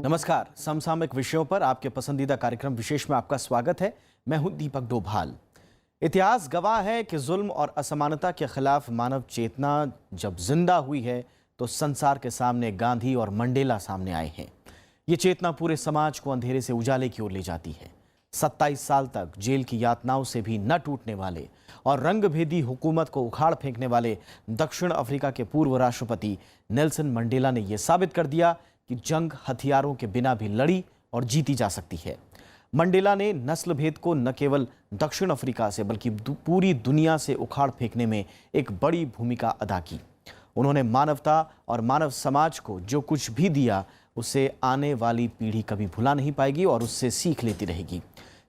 नमस्कार। समसामयिक विषयों पर आपके पसंदीदा कार्यक्रम विशेष में आपका स्वागत है। मैं हूं दीपक डोभाल। इतिहास गवाह है कि जुल्म और असमानता के खिलाफ मानव चेतना जब जिंदा हुई है तो संसार के सामने गांधी और मंडेला सामने आए हैं। ये चेतना पूरे समाज को अंधेरे से उजाले की ओर ले जाती है। 27 साल तक जेल की यातनाओं से भी न टूटने वाले और रंगभेदी हुकूमत को उखाड़ फेंकने वाले दक्षिण अफ्रीका के पूर्व राष्ट्रपति नेल्सन मंडेला ने यह साबित कर दिया कि जंग हथियारों के बिना भी लड़ी और जीती जा सकती है। मंडेला ने नस्ल भेद को न केवल दक्षिण अफ्रीका से बल्कि पूरी दुनिया से उखाड़ फेंकने में एक बड़ी भूमिका अदा की। उन्होंने मानवता और मानव समाज को जो कुछ भी दिया उसे आने वाली पीढ़ी कभी भुला नहीं पाएगी और उससे सीख लेती रहेगी।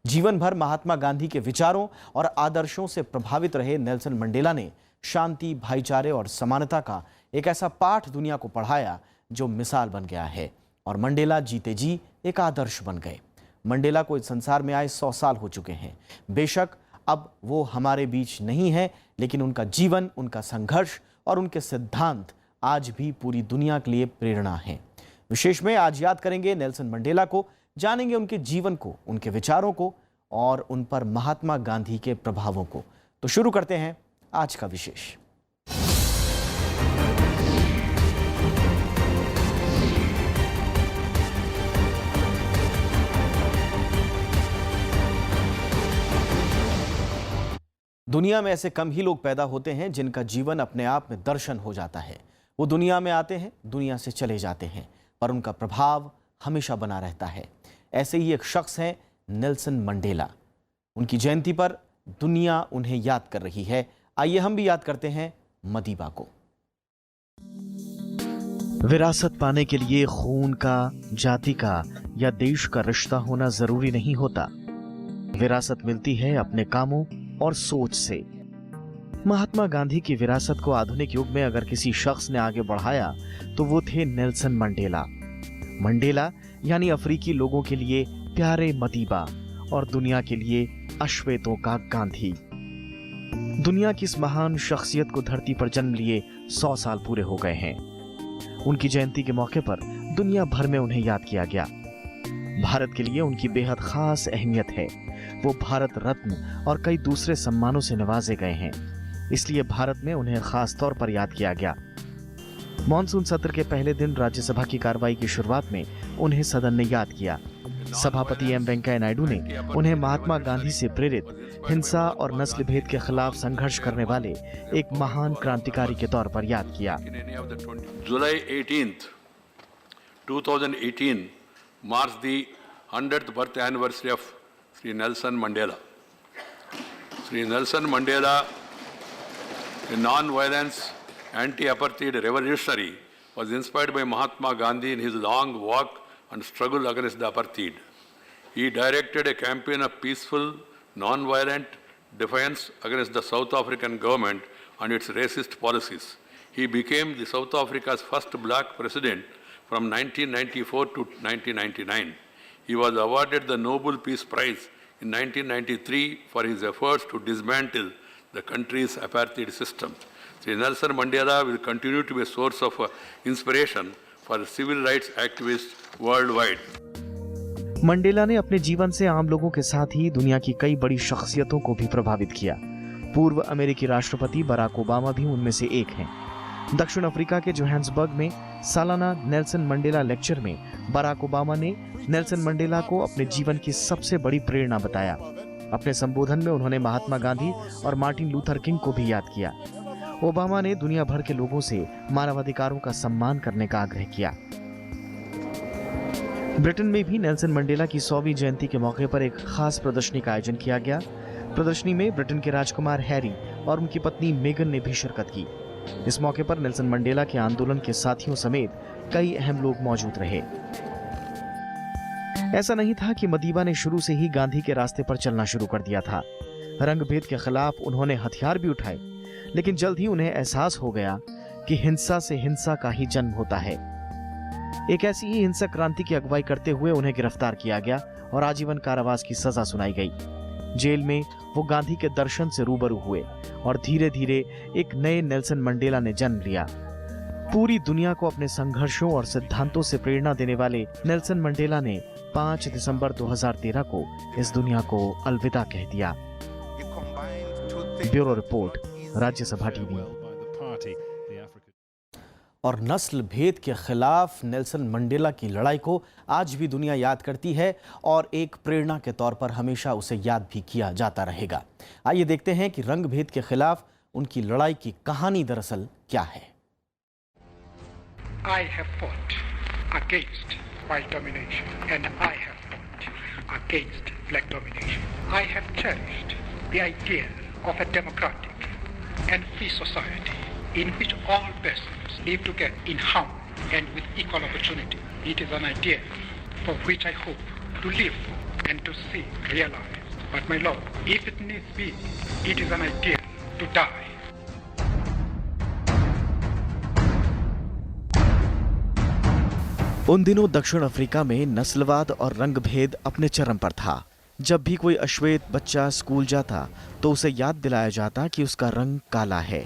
जीवन भर महात्मा गांधी के विचारों और आदर्शों से प्रभावित रहे नेल्सन मंडेला ने शांति, भाईचारे और समानता का एक ऐसा पाठ दुनिया को पढ़ाया जो मिसाल बन गया है। और मंडेला जीते जी एक आदर्श बन गए। मंडेला को इस संसार में आए 100 साल हो चुके हैं। बेशक अब वो हमारे बीच नहीं है, लेकिन उनका जीवन, उनका संघर्ष और उनके सिद्धांत आज भी पूरी दुनिया के लिए प्रेरणा है। विशेष में आज याद करेंगे नेल्सन मंडेला को, जानेंगे उनके जीवन को, उनके विचारों को और उन पर महात्मा गांधी के प्रभावों को। तो शुरू करते हैं आज का विशेष। दुनिया में ऐसे कम ही लोग पैदा होते हैं जिनका जीवन अपने आप में दर्शन हो जाता है। वो दुनिया में आते हैं, दुनिया से चले जाते हैं, पर उनका प्रभाव हमेशा बना रहता है। ऐसे ही एक शख्स हैं नेल्सन मंडेला। उनकी जयंती पर दुनिया उन्हें याद कर रही है। आइए हम भी याद करते हैं मदीबा को। विरासत पाने के लिए खून का, जाति का या देश का रिश्ता होना जरूरी नहीं होता। विरासत मिलती है अपने कामों और सोच से। महात्मा गांधी की विरासत को आधुनिक युग में अगर किसी शख्स ने आगे बढ़ाया तो वो थे नेल्सन मंडेला। मंडेला यानी अफ्रीकी लोगों के लिए प्यारे मदीबा और दुनिया के लिए अश्वेतों का गांधी। दुनिया की इस महान शख्सियत को धरती पर जन्म लिए 100 साल पूरे हो गए हैं। उनकी जयंती के मौके पर दुनिया भर में उन्हें याद किया गया। भारत के लिए उनकी बेहद खास अहमियत है। वो भारत रत्न और कई दूसरे सम्मानों से नवाजे गए हैं, इसलिए भारत में उन्हें खास तौर पर याद किया गया। मॉनसून सत्र के पहले दिन राज्यसभा की कार्रवाई की शुरुआत में उन्हें सदन ने याद किया। सभापति एम वेंकैया नायडू ने उन्हें महात्मा गांधी से प्रेरित हिंसा और नस्ल भेद के खिलाफ संघर्ष करने वाले एक महान क्रांतिकारी के तौर पर याद किया। जुलाई 18, 2018 marks the 100th birth anniversary of Sri Nelson Mandela. Sri Nelson Mandela, a non-violence, anti-apartheid revolutionary, was inspired by Mahatma Gandhi in his long walk and struggle against the apartheid. He directed a campaign of peaceful, non-violent defiance against the South African government and its racist policies. He became the South Africa's first black president from 1994 to 1999. He was awarded the Nobel Peace Prize in 1993 for his efforts to dismantle the country's apartheid system. Sri Nelson Mandela will continue to be a source of inspiration for civil rights activists worldwide. Mandela ने अपने जीवन से आम लोगों के साथ ही दुनिया की कई बड़ी शख्सियतों को भी प्रभावित किया। पूर्व अमेरिकी राष्ट्रपति बराक ओबामा भी उनमें से एक हैं। दक्षिण अफ्रीका के जोहान्सबर्ग में सालाना नेल्सन मंडेला लेक्चर में बराक ओबामा ने नेल्सन मंडेला को अपने जीवन की सबसे बड़ी प्रेरणा बताया। अपने संबोधन में उन्होंने महात्मा गांधी और मार्टिन लूथर किंग को भी याद किया। ओबामा ने दुनिया भर के लोगों से मानवाधिकारों का सम्मान करने का आग्रह किया। ब्रिटेन में भी नेल्सन मंडेला की 100वीं जयंती के मौके पर एक खास प्रदर्शनी का आयोजन किया गया। प्रदर्शनी में ब्रिटेन के राजकुमार हैरी और उनकी पत्नी मेगन ने भी शिरकत की। इस मौके पर नेल्सन मंडेला के आंदोलन के साथियों समेत कई अहम लोग मौजूद रहे। ऐसा नहीं था कि मदीबा ने शुरू से ही गांधी के रास्ते पर चलना शुरू कर दिया था। रंगभेद के खिलाफ उन्होंने हथियार भी उठाए, लेकिन जल्द ही उन्हें एहसास हो गया कि हिंसा से हिंसा का ही जन्म होता है। एक ऐसी ही हिंसक क्रांति की अगुवाई करते हुए उन्हें गिरफ्तार किया गया और आजीवन कारावास की सजा सुनाई गई। जेल में वो गांधी के दर्शन से रूबरू हुए और धीरे धीरे एक नए नेल्सन मंडेला ने जन्म लिया। पूरी दुनिया को अपने संघर्षों और सिद्धांतों से प्रेरणा देने वाले नेल्सन मंडेला ने 5 दिसंबर 2013 को इस दुनिया को अलविदा कह दिया। Bureau report, Rajya Sabha TV. और नस्ल भेद के खिलाफ नेल्सन मंडेला की लड़ाई को आज भी दुनिया याद करती है और एक प्रेरणा के तौर पर हमेशा उसे याद भी किया जाता रहेगा। आइए देखते हैं कि रंग भेद के खिलाफ उनकी लड़ाई की कहानी दरअसल क्या है। I have fought against white domination and I have fought against black domination. I have cherished the idea of a democratic and free society in which all persons live together in harmony and with equal opportunity. It is an idea for which I hope to live and to see realized. But my Lord, if it needs be, it is an idea to die. उन दिनों दक्षिण Africa में नस्लवाद और रंग भेद अपने चरम पर था। जब भी कोई अश्वेत बच्चा स्कूल जाता तो उसे याद दिलाया जाता कि उसका रंग काला है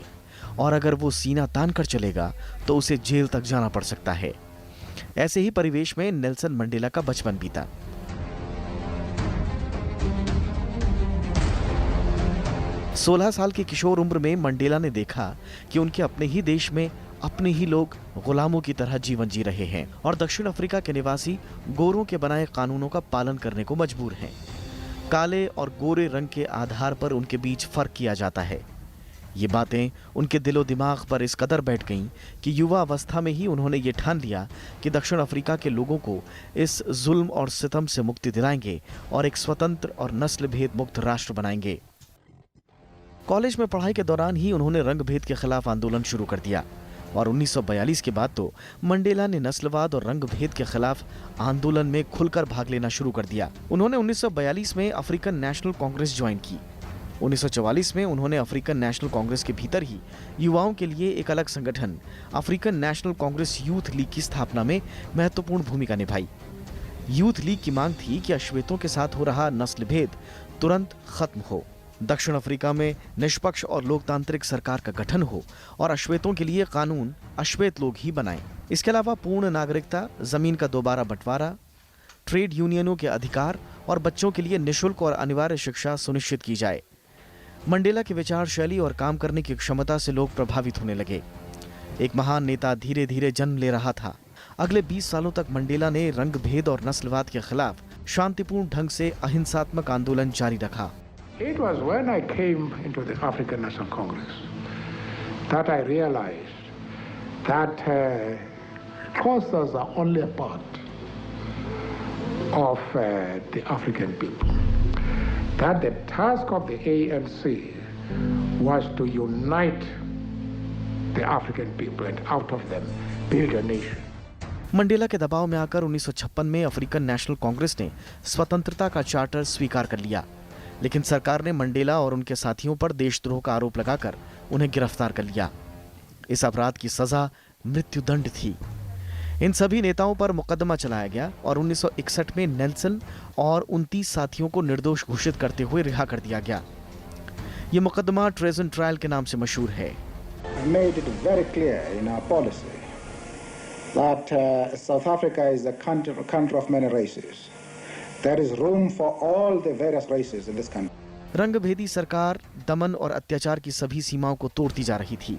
और अगर वो सीना तान कर चलेगा तो उसे जेल तक जाना पड़ सकता है। ऐसे ही परिवेश में नेल्सन मंडेला का बचपन बीता। सोलह साल की किशोर उम्र में मंडेला ने देखा कि उनके अपने ही देश में अपने ही लोग गुलामों की तरह जीवन जी रहे हैं और दक्षिण अफ्रीका के निवासी गोरों के बनाए कानूनों का पालन करने को मजबूर हैं। काले और गोरे रंग के आधार पर उनके बीच फर्क किया जाता है। ये बातें उनके दिलो दिमाग पर इस कदर बैठ गईं कि युवा अवस्था में ही उन्होंने ये ठान लिया कि दक्षिण अफ्रीका के लोगों को इस जुल्म और सितम से मुक्ति दिलाएंगे और एक स्वतंत्र और नस्ल भेद मुक्त राष्ट्र बनाएंगे। कॉलेज में पढ़ाई के दौरान ही उन्होंने रंग भेद के खिलाफ आंदोलन शुरू कर दिया और 1942 के बाद तो मंडेला ने नस्लवाद और रंग भेद के खिलाफ आंदोलन में खुलकर भाग लेना शुरू कर दिया। उन्होंने 1942 में अफ्रीकन नेशनल कांग्रेस ज्वाइन की। 1944 में उन्होंने अफ्रीकन नेशनल कांग्रेस के भीतर ही युवाओं के लिए एक अलग संगठन African national Congress youth league की स्थापना में महत्वपूर्ण भूमिका निभाई। यूथ लीग की मांग थी कि अश्वेतों के साथ हो रहा नस्ल भेद तुरंत खत्म हो, दक्षिण अफ्रीका में निष्पक्ष और लोकतांत्रिक सरकार का गठन हो और अश्वेतों के लिए कानून अश्वेत लोग ही बनाएं। इसके अलावा पूर्ण नागरिकता, जमीन का दोबारा बंटवारा, ट्रेड यूनियनों के अधिकार और बच्चों के लिए निःशुल्क और अनिवार्य शिक्षा सुनिश्चित की जाए। मंडेला की विचार शैली और काम करने की क्षमता से लोग प्रभावित होने लगे। एक महान नेता धीरे धीरे जन्म ले रहा था। अगले 20 सालों तक मंडेला ने रंग भेद और नस्लवाद के खिलाफ शांतिपूर्ण ढंग से अहिंसात्मक आंदोलन जारी रखा। It was when I came into the African National Congress that I realized that causes are only a part of the African people. That the task of the ANC was to unite the African people and out of them build a nation. Mandela के दबाव में आकर 1956 में African national Congress ने स्वतंत्रता का charter स्वीकार कर लिया, लेकिन सरकार ने मंडेला और उनके साथियों पर देशद्रोह का आरोप लगाकर उन्हें गिरफ्तार कर लिया। इस अपराध की सजा मृत्युदंड थी। इन सभी नेताओं पर मुकदमा चलाया गया और 1961 में नेल्सन और 29 साथियों को निर्दोष घोषित करते हुए रिहा कर दिया गया। ये मुकदमा ट्रेजन ट्रायल के नाम से मशहूर है। South Africa is a country of many races. There is room for all the various races in this country. रंगभेदी सरकार दमन और अत्याचार की सभी सीमाओं को तोड़ती जा रही थी।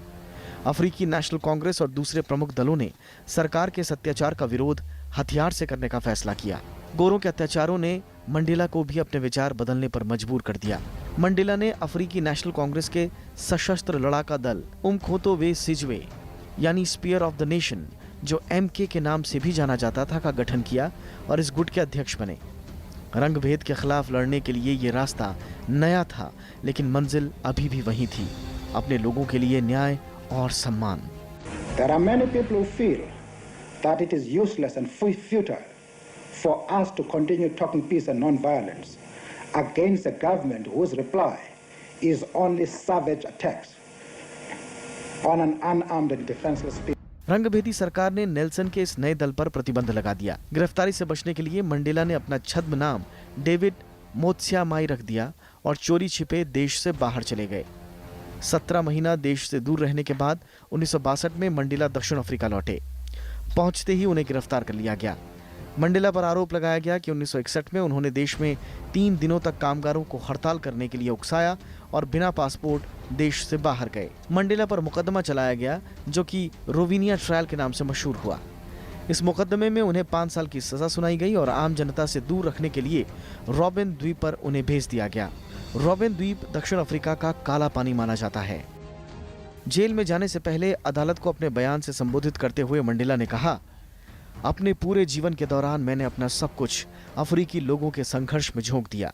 अफ्रीकी नेशनल कांग्रेस और दूसरे प्रमुख दलों ने सरकार के इस अत्याचार का विरोध हथियार से करने का फैसला किया। गोरों के अत्याचारों ने मंडेला को भी अपने विचार बदलने पर मजबूर कर दिया। मंडेला ने अफ्रीकी नेशनल कांग्रेस के सशस्त्र लड़ाका दल उमखोतो वे सिजवे यानी स्पीयर ऑफ द नेशन, जो MK के नाम से भी जाना जाता था, का गठन किया और इस गुट के अध्यक्ष बने। रंग भेद के खिलाफ लड़ने के लिए ये रास्ता नया था, लेकिन मंजिल अभी भी वही थी, अपने लोगों के लिए न्याय और सम्मान। There are many people who feel that it is useless and futile for us to continue talking peace and non-violence against a government whose reply is only savage attacks on an unarmed and defenseless people. रंगभेदी सरकार ने Nelson के इस नए दल पर प्रतिबंध लगा दिया। गिरफ्तारी से बचने के लिए मंडेला ने अपना छद्म नाम डेविड मोत्स्यामाई रख दिया और चोरी छिपे देश से बाहर चले गए। 17 महीना देश से दूर रहने के बाद 1962 में मंडेला दक्षिण अफ्रीका लौटे। पहुंचते ही उन्हें गिरफ्तार कर लिया गया। मंडेला पर आरोप लगाया गया कि 1961 में उन्होंने देश में 3 दिनों तक कामगारों को हड़ताल करने के लिए उकसाया और बिना पासपोर्ट देश से बाहर गए। मंडेला पर मुकदमा चलाया गया जो कि रोविनिया ट्रायल के नाम से मशहूर हुआ। इस मुकदमे में उन्हें 5 साल की सजा सुनाई गई और आम जनता से दूर रखने के लिए रॉबिन द्वीप पर उन्हें भेज दिया गया। रॉबिन द्वीप दक्षिण अफ्रीका का काला पानी माना जाता है। जेल में जाने से पहले अदालत को अपने बयान से संबोधित करते हुए मंडेला ने कहा, अपने पूरे जीवन के दौरान मैंने अपना सब कुछ अफ्रीकी लोगों के संघर्ष में झोंक दिया।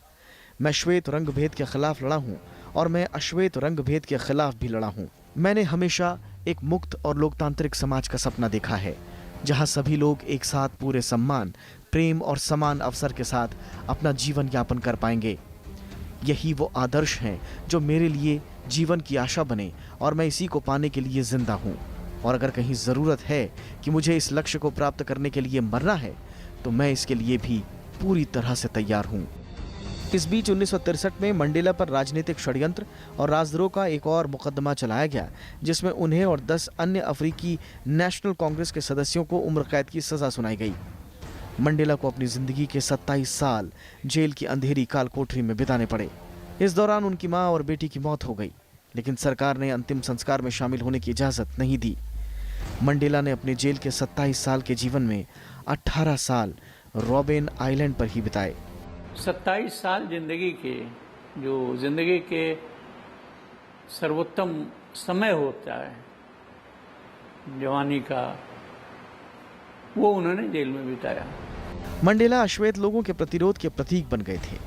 मैं श्वेत रंग भेद के खिलाफ लड़ा हूँ और मैं अश्वेत रंग भेद के खिलाफ भी लड़ा हूँ। मैंने हमेशा एक मुक्त और लोकतांत्रिक समाज का सपना देखा है जहाँ सभी लोग एक साथ पूरे सम्मान, प्रेम और समान अवसर के साथ अपना जीवन यापन कर पाएंगे। यही वो आदर्श हैं जो मेरे लिए जीवन की आशा बने और मैं इसी को पाने के लिए जिंदा हूँ। और अगर कहीं ज़रूरत है कि मुझे इस लक्ष्य को प्राप्त करने के लिए मरना है तो मैं इसके लिए भी पूरी तरह से तैयार हूँ। इस बीच 1963 में मंडेला पर राजनीतिक षड्यंत्र और राजद्रोह का एक और मुकदमा चलाया गया जिसमें उन्हें और 10 अन्य अफ्रीकी नेशनल कांग्रेस के सदस्यों को उम्र कैद की सज़ा सुनाई गई। मंडेला को अपनी ज़िंदगी के 27 साल जेल की अंधेरी काल कोठरी में बिताने पड़े। इस दौरान उनकी मां और बेटी की मौत हो गई, लेकिन सरकार ने अंतिम संस्कार में शामिल होने की इजाज़त नहीं दी। मंडेला ने अपने जेल के 27 साल के जीवन में 18 साल रॉबिन आइलैंड पर ही बिताए। 27 साल जिंदगी के, जो जिंदगी के सर्वोत्तम समय होता है जवानी का, वो उन्होंने जेल में बिताया। मंडेला अश्वेत लोगों के प्रतिरोध के प्रतीक बन गए थे।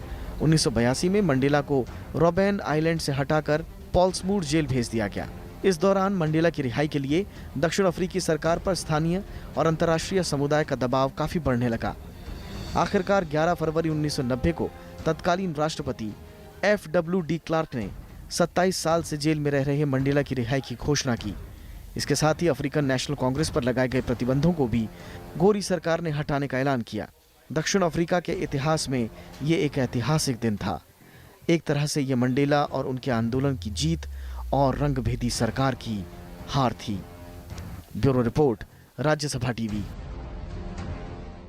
1982 में मंडेला को रॉबिन आइलैंड से हटाकर पोल्समूर जेल भेज दिया गया। इस दौरान मंडेला की रिहाई के लिए दक्षिण अफ्रीकी सरकार पर स्थानीय और अंतर्राष्ट्रीय समुदाय का दबाव काफी बढ़ने लगा। आखिरकार 11 फरवरी 1990 को तत्कालीन राष्ट्रपति FW de क्लार्क ने 27 साल से जेल में रह रहे मंडेला की रिहाई की घोषणा की। इसके साथ ही अफ्रीकन नेशनल कांग्रेस पर लगाए गए प्रतिबंधों को भी गोरी सरकार ने हटाने का ऐलान किया। दक्षिण अफ्रीका के इतिहास में ये एक ऐतिहासिक दिन था। एक तरह से ये मंडेला और उनके आंदोलन की जीत और रंगभेदी सरकार की हार थी। Bureau report, Rajya Sabha TV.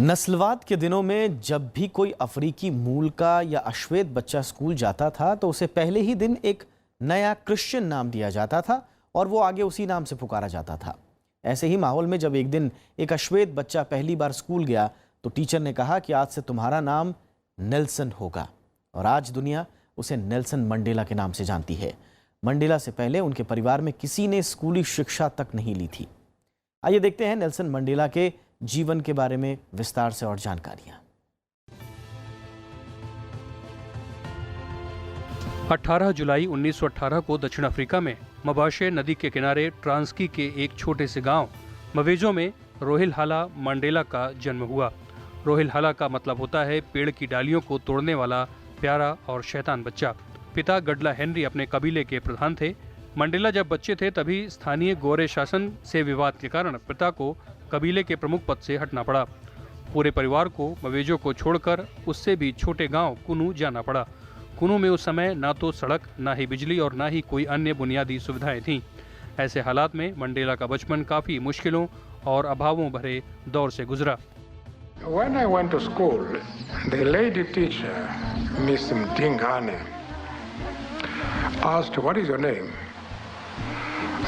नस्लवाद के दिनों में जब भी कोई अफ्रीकी मूल का या अश्वेत बच्चा स्कूल जाता था तो उसे पहले ही दिन एक नया क्रिश्चियन नाम दिया जाता था और वो आगे उसी नाम से पुकारा जाता था। ऐसे ही माहौल में जब एक दिन एक अश्वेत बच्चा पहली बार स्कूल गया तो टीचर ने कहा कि आज से तुम्हारा नाम नेल्सन होगा, और आज दुनिया उसे नेल्सन मंडेला के नाम से जानती है। मंडेला से पहले उनके परिवार में किसी ने स्कूली शिक्षा तक नहीं ली थी। आइए देखते हैं नेल्सन मंडेला के जीवन के बारे में विस्तार से और जानकारियां। 18 जुलाई 1918 को दक्षिण अफ्रीका में मबाशे नदी के किनारे ट्रांस्की के एक छोटे से गांव मवेजो में रोहिलहाला मंडेला का जन्म हुआ। रोहिलहाला का मतलब होता है पेड़ की डालियों को तोड़ने वाला प्यारा और शैतान बच्चा। पिता गडला हेनरी अपने कबीले के प्रधान थे। मंडेला जब बच्चे थे तभी स्थानीय गोरे शासन से विवाद के कारण पिता को कबीले के प्रमुख पद से हटना पड़ा। पूरे परिवार को मवेजो को छोड़कर उससे भी छोटे गांव कुनू जाना पड़ा। कुनू में उस समय ना तो सड़क, ना ही बिजली और ना ही कोई अन्य बुनियादी सुविधाएं थीं। ऐसे हालात में मंडेला का बचपन काफी मुश्किलों और अभावों भरे दौर से गुजरा। When I went to school, the lady teacher, Miss Mdingane, asked, "What is your name?"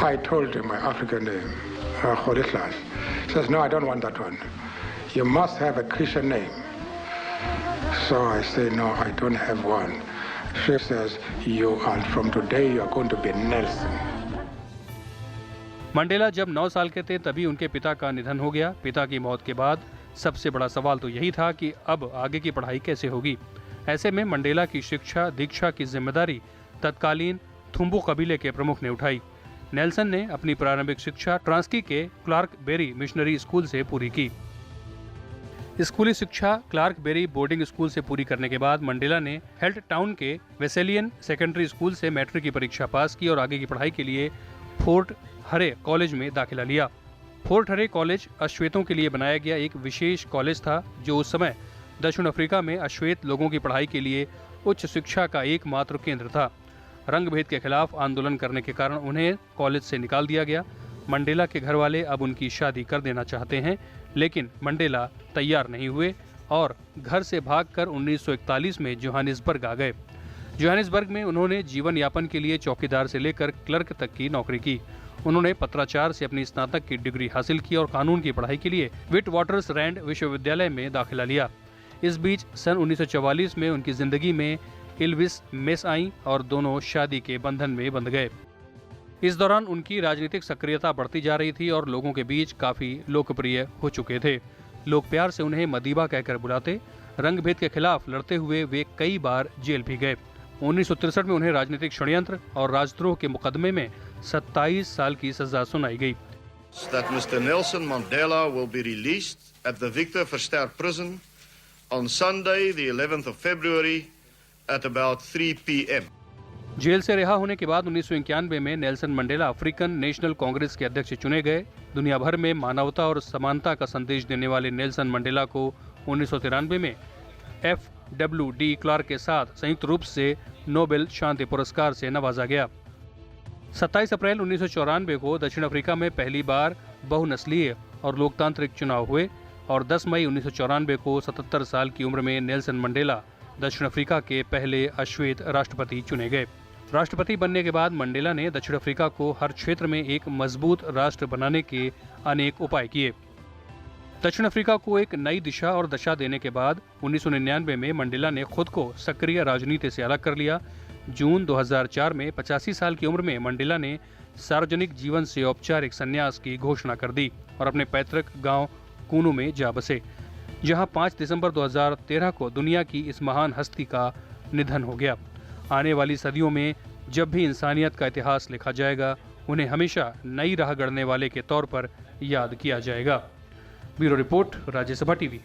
I told her my African name, Khorislas. She says, "No, I don't want that one. You must have a Christian name." So I say, "No, I don't have one." She says, "You are from today, you are going to be Nelson." Mandela जब 9 साल के थे तभी उनके पिता का निधन हो गया। पिता की मौत के बाद सबसे बड़ा सवाल तो यही था कि अब आगे की पढ़ाई कैसे होगी। ऐसे में मंडेला की शिक्षा दीक्षा की जिम्मेदारी तत्कालीन थुम्बू कबीले के प्रमुख ने उठाई। नेल्सन ने अपनी प्रारंभिक शिक्षा ट्रांस्की के क्लार्क बेरी मिशनरी स्कूल से पूरी की। स्कूली शिक्षा क्लार्क बेरी बोर्डिंग स्कूल से पूरी करने के बाद मंडेला ने हेल्ट टाउन के वेसेलियन सेकेंडरी स्कूल से मैट्रिक की परीक्षा पास की और आगे की पढ़ाई के लिए फोर्ट हरे कॉलेज में दाखिला लिया। फोर्ट हरे कॉलेज अश्वेतों के लिए बनाया गया एक विशेष कॉलेज था जो उस समय दक्षिण अफ्रीका में अश्वेत लोगों की पढ़ाई के लिए उच्च शिक्षा का एकमात्र केंद्र था। रंग भेद के खिलाफ आंदोलन करने के कारण उन्हें कॉलेज से निकाल दिया गया। मंडेला के घर वाले अब उनकी शादी कर देना चाहते हैं, लेकिन मंडेला तैयार नहीं हुए और घर से भागकर 1941 में जोहानिसबर्ग आ गए। जोहानिसबर्ग में उन्होंने जीवन यापन के लिए चौकीदार से लेकर क्लर्क तक की नौकरी की। उन्होंने पत्राचार से अपनी स्नातक की डिग्री हासिल की और कानून की पढ़ाई के लिए विटवाटरसरैंड विश्वविद्यालय में दाखिला लिया। इस बीच सन 1944 में उनकी जिंदगी में इल्विस मेस आई और दोनों शादी के बंधन में बंध गए। इस दौरान उनकी राजनीतिक सक्रियता बढ़ती जा रही थी और लोगों के बीच काफी लोकप्रिय हो चुके थे। लोग प्यार से उन्हें मदीबा कहकर बुलाते। रंग भेद के खिलाफ लड़ते हुए वे कई बार जेल भी गए। 1963 में उन्हें राजनीतिक षड्यंत्र और राजद्रोह के मुकदमे में 27 साल की सजा सुनाई गई। That Mr. Nelson Mandela will be released at the Victor Verster prison on Sunday, the 11th of February at about 3 p.m. Jail से रिहा होने के बाद 1991 में Nelson Mandela African national Congress के अध्यक्ष चुने गए। दुनिया भर में मानवता और समानता का संदेश देने वाले नेल्सन मंडेला को 1993 में FWD क्लार्क के साथ संयुक्त रूप से नोबेल शांति पुरस्कार से नवाजा गया। 27 अप्रैल 1994 को दक्षिण अफ्रीका में पहली बार बहुनस्लीय और लोकतांत्रिक चुनाव हुए और 10 मई 1994 को 77 साल की उम्र में नेल्सन मंडेला दक्षिण अफ्रीका के पहले अश्वेत राष्ट्रपति चुने गए। राष्ट्रपति बनने के बाद मंडेला ने दक्षिण अफ्रीका को हर क्षेत्र में एक मजबूत राष्ट्र बनाने के अनेक उपाय किए। दक्षिण अफ्रीका को एक नई दिशा और दशा देने के बाद 1999 में मंडेला ने खुद को सक्रिय राजनीति से अलग कर लिया। जून 2004 में 85 साल की उम्र में मंडेला ने सार्वजनिक जीवन से औपचारिक संन्यास की घोषणा कर दी और अपने पैतृक गांव कूनू में जा बसे, जहां 5 दिसंबर 2013 को दुनिया की इस महान हस्ती का निधन हो गया। आने वाली सदियों में जब भी इंसानियत का इतिहास लिखा जाएगा, उन्हें हमेशा नई राह गढ़ने वाले के तौर पर याद किया जाएगा। Bureau report, Rajya Sabha TV.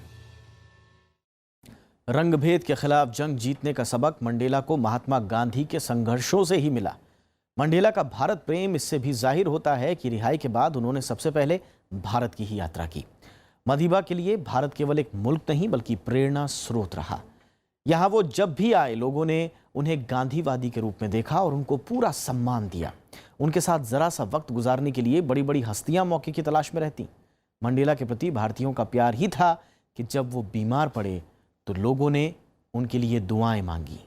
रंगभेद के खिलाफ जंग जीतने का सबक मंडेला को महात्मा गांधी के संघर्षों से ही मिला। मंडेला का भारत प्रेम इससे भी जाहिर होता है कि रिहाई के बाद उन्होंने सबसे पहले भारत की ही यात्रा की। मदीबा के लिए भारत केवल एक मुल्क नहीं बल्कि प्रेरणा स्रोत रहा। यहाँ वो जब भी आए, लोगों ने उन्हें गांधीवादी के रूप में देखा और उनको पूरा सम्मान दिया। उनके साथ जरा सा वक्त गुजारने के लिए बड़ी बड़ी हस्तियां मौके की तलाश में रहती। मंडेला के प्रति भारतीयों का प्यार ही था कि जब वो बीमार पड़े तो लोगों ने उनके लिए दुआएं मांगी।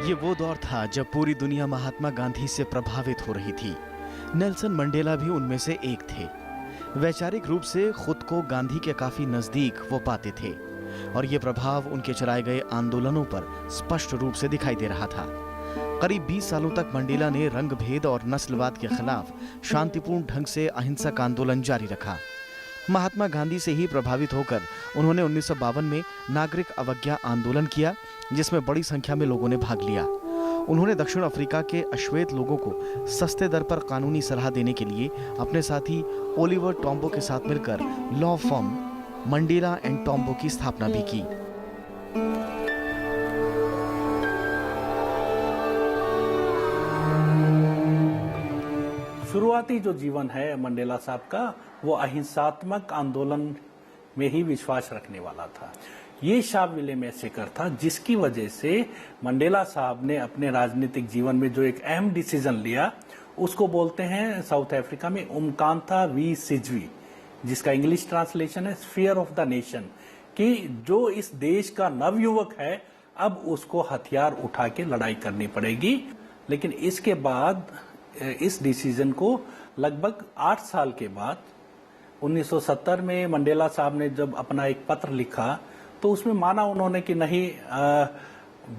ये वो दौर था जब पूरी दुनिया महात्मा गांधी से प्रभावित हो रही थी। नेल्सन मंडेला भी उनमें से एक थे। वैचारिक रूप से खुद को गांधी के काफी नजदीक वो पाते थे और ये प्रभाव उनके चलाए गए आंदोलनों पर स्पष्ट रूप से दिखाई दे रहा था। करीब 20 सालों तक मंडेला ने रंग भेद और नस्लवाद के खिलाफ शांतिपूर्ण ढंग से अहिंसक आंदोलन जारी रखा। महात्मा गांधी से ही प्रभावित होकर उन्होंने 1952 में नागरिक अवज्ञा आंदोलन किया, जिसमें बड़ी संख्या में लोगों ने भाग लिया। उन्होंने दक्षिण अफ्रीका के अश्वेत लोगों को सस्ते दर पर कानूनी सलाह देने के लिए अपने साथी ओलिवर टॉम्बो के साथ मिलकर law firm Mandela and Tombow की स्थापना भी की। शुरुआती जो जीवन है मंडेला साहब का, वो अहिंसात्मक आंदोलन में ही विश्वास रखने वाला था। ये शाह विलियम मैसेकर था जिसकी वजह से मंडेला साहब ने अपने राजनीतिक जीवन में जो एक अहम डिसीजन लिया, उसको बोलते हैं साउथ अफ्रीका में उमकांथा वी सिजवी, जिसका इंग्लिश ट्रांसलेशन है फियर ऑफ द नेशन, कि जो इस देश का नवयुवक है अब उसको हथियार उठा के लड़ाई करनी पड़ेगी। लेकिन इसके बाद इस डिसीजन को लगभग 8 साल के बाद 1970 में मंडेला साहब ने जब अपना एक पत्र लिखा तो उसमें माना उन्होंने कि नहीं,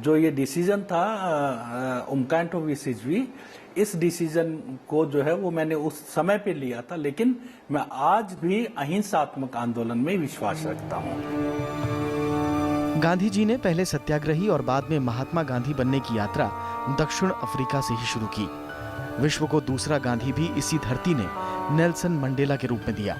जो ये डिसीजन था उमकांथा वी सिजवी, इस डिसीजन को जो है वो मैंने उस समय पे लिया था, लेकिन मैं आज भी अहिंसात्मक आंदोलन में विश्वास रखता हूँ। गांधी जी ने पहले सत्याग्रही और बाद में महात्मा गांधी बनने की यात्रा दक्षिण अफ्रीका से ही शुरू की। विश्व को दूसरा गांधी भी इसी धरती ने नेल्सन मंडेला के रूप में दिया।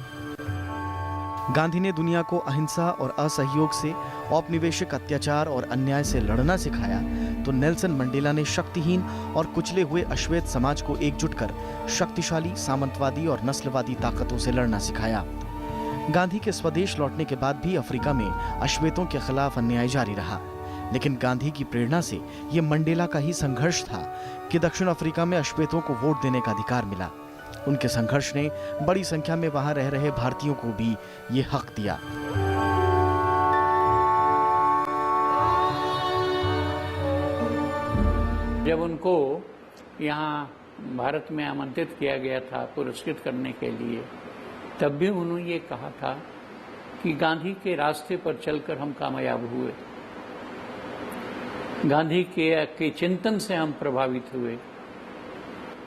गांधी ने दुनिया को अहिंसा और असहयोग से, औपनिवेशिक अत्याचार और अन्याय से लड़ना सिखाया, तो नेल्सन मंडेला ने शक्तिहीन और कुचले हुए अश्वेत समाज को एकजुट कर शक्तिशाली, सामंतवादी और नस्लवादी ताकतों से लड़ना सिखाया। गांधी के स्वदेश लौटने के बाद भी अफ्रीका में अश्वेतों के खिलाफ अन्याय जारी रहा, लेकिन गांधी की प्रेरणा से यह मंडेला का ही संघर्ष था कि दक्षिण अफ्रीका में अश्वेतों को वोट देने का अधिकार मिला। उनके संघर्ष ने बड़ी संख्या में वहां रह रहे भारतीयों को भी ये हक दिया। जब उनको यहाँ भारत में आमंत्रित किया गया था पुरस्कृत करने के लिए, तब भी उन्होंने ये कहा था कि गांधी के रास्ते पर चलकर हम कामयाब हुए, गांधी के चिंतन से हम प्रभावित हुए।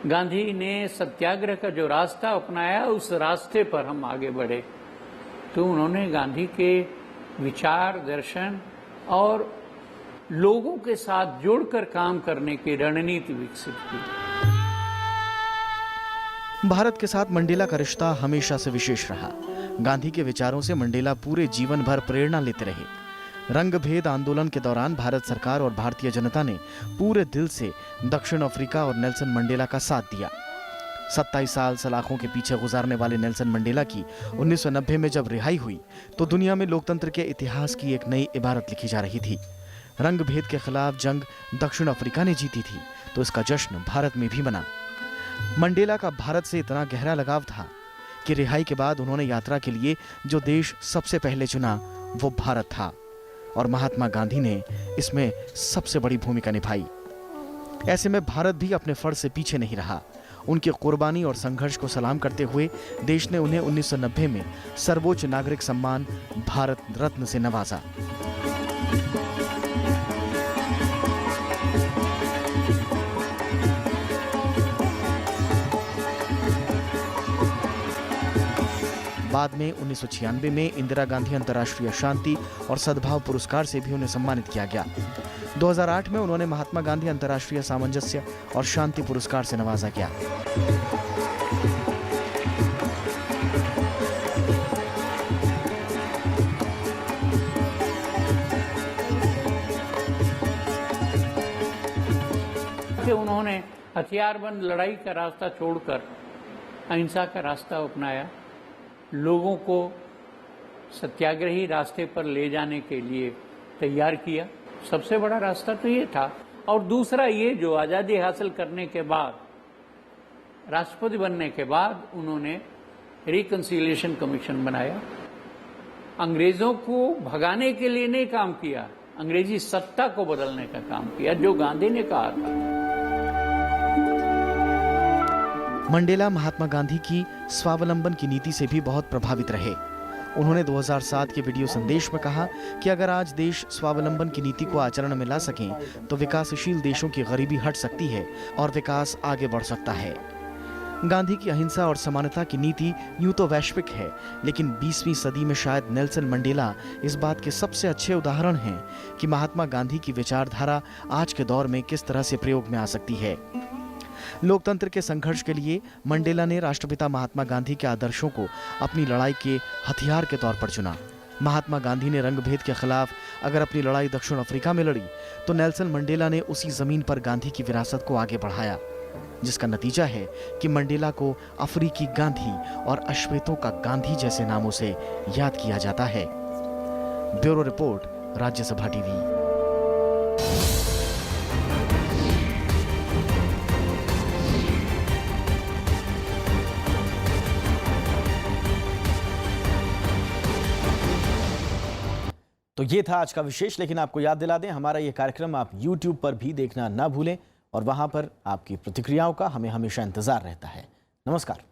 गांधी ने सत्याग्रह का जो रास्ता अपनाया, उस रास्ते पर हम आगे बढ़े। तो उन्होंने गांधी के विचार, दर्शन और लोगों के साथ जोड़कर काम करने की रणनीति विकसित की। भारत के साथ मंडेला का रिश्ता हमेशा से विशेष रहा। गांधी के विचारों से मंडेला पूरे जीवन भर प्रेरणा लेते रहे। रंग भेद आंदोलन के दौरान भारत सरकार और भारतीय जनता ने पूरे दिल से दक्षिण अफ्रीका और नेल्सन मंडेला का साथ दिया। 27 साल सलाखों के पीछे गुजारने वाले नेल्सन मंडेला की 1990 में जब रिहाई हुई, तो दुनिया में लोकतंत्र के इतिहास की एक नई इबारत लिखी जा रही थी। रंग भेद के खिलाफ जंग दक्षिण अफ्रीका ने जीती थी, तो इसका जश्न भारत में भी मना। मंडेला का भारत से इतना गहरा लगाव था कि रिहाई के बाद उन्होंने यात्रा के लिए जो देश सबसे पहले चुना, वो भारत था, और महात्मा गांधी ने इसमें सबसे बड़ी भूमिका निभाई। ऐसे में भारत भी अपने फर्ज से पीछे नहीं रहा। उनकी कुर्बानी और संघर्ष को सलाम करते हुए देश ने उन्हें 1990 में सर्वोच्च नागरिक सम्मान भारत रत्न से नवाजा। बाद में 1996 में इंदिरा गांधी अंतर्राष्ट्रीय शांति और सद्भाव पुरस्कार से भी उन्हें सम्मानित किया गया। 2008 में उन्होंने महात्मा गांधी अंतर्राष्ट्रीय सामंजस्य और शांति पुरस्कार से नवाजा गया। उन्होंने हथियारबंद लड़ाई का रास्ता छोड़कर अहिंसा का रास्ता अपनाया। लोगों को सत्याग्रही रास्ते पर ले जाने के लिए तैयार किया। सबसे बड़ा रास्ता तो ये था। और दूसरा ये, जो आज़ादी हासिल करने के बाद, राष्ट्रपति बनने के बाद, उन्होंने रिकंसिलिएशन कमीशन बनाया। अंग्रेजों को भगाने के लिए नहीं काम किया, अंग्रेजी सत्ता को बदलने का काम किया, जो गांधी ने कहा था। मंडेला महात्मा गांधी की स्वावलंबन की नीति से भी बहुत प्रभावित रहे। उन्होंने 2007 के वीडियो संदेश में कहा कि अगर आज देश स्वावलंबन की नीति को आचरण में ला सकें, तो विकासशील देशों की गरीबी हट सकती है और विकास आगे बढ़ सकता है। गांधी की अहिंसा और समानता की नीति यूं तो वैश्विक है, लेकिन 20वीं सदी में शायद नेल्सन मंडेला इस बात के सबसे अच्छे उदाहरण हैं कि महात्मा गांधी की विचारधारा आज के दौर में किस तरह से प्रयोग में आ सकती है। लोकतंत्र के संघर्ष के लिए मंडेला ने राष्ट्रपिता महात्मा गांधी के आदर्शों को अपनी लड़ाई के हथियार के तौर पर चुना। महात्मा गांधी ने रंगभेद के खिलाफ अगर अपनी लड़ाई दक्षिण अफ्रीका में लड़ी, तो नेल्सन मंडेला ने उसी जमीन पर गांधी की विरासत को आगे बढ़ाया, जिसका नतीजा है कि मंडेला को अफ्रीकी गांधी और अश्वेतों का गांधी जैसे नामों से याद किया जाता है। Bureau report, Rajya Sabha TV. तो ये था आज का विशेष, लेकिन आपको याद दिला दें, हमारा ये कार्यक्रम आप YouTube पर भी देखना ना भूलें और वहां पर आपकी प्रतिक्रियाओं का हमें हमेशा इंतजार रहता है। नमस्कार।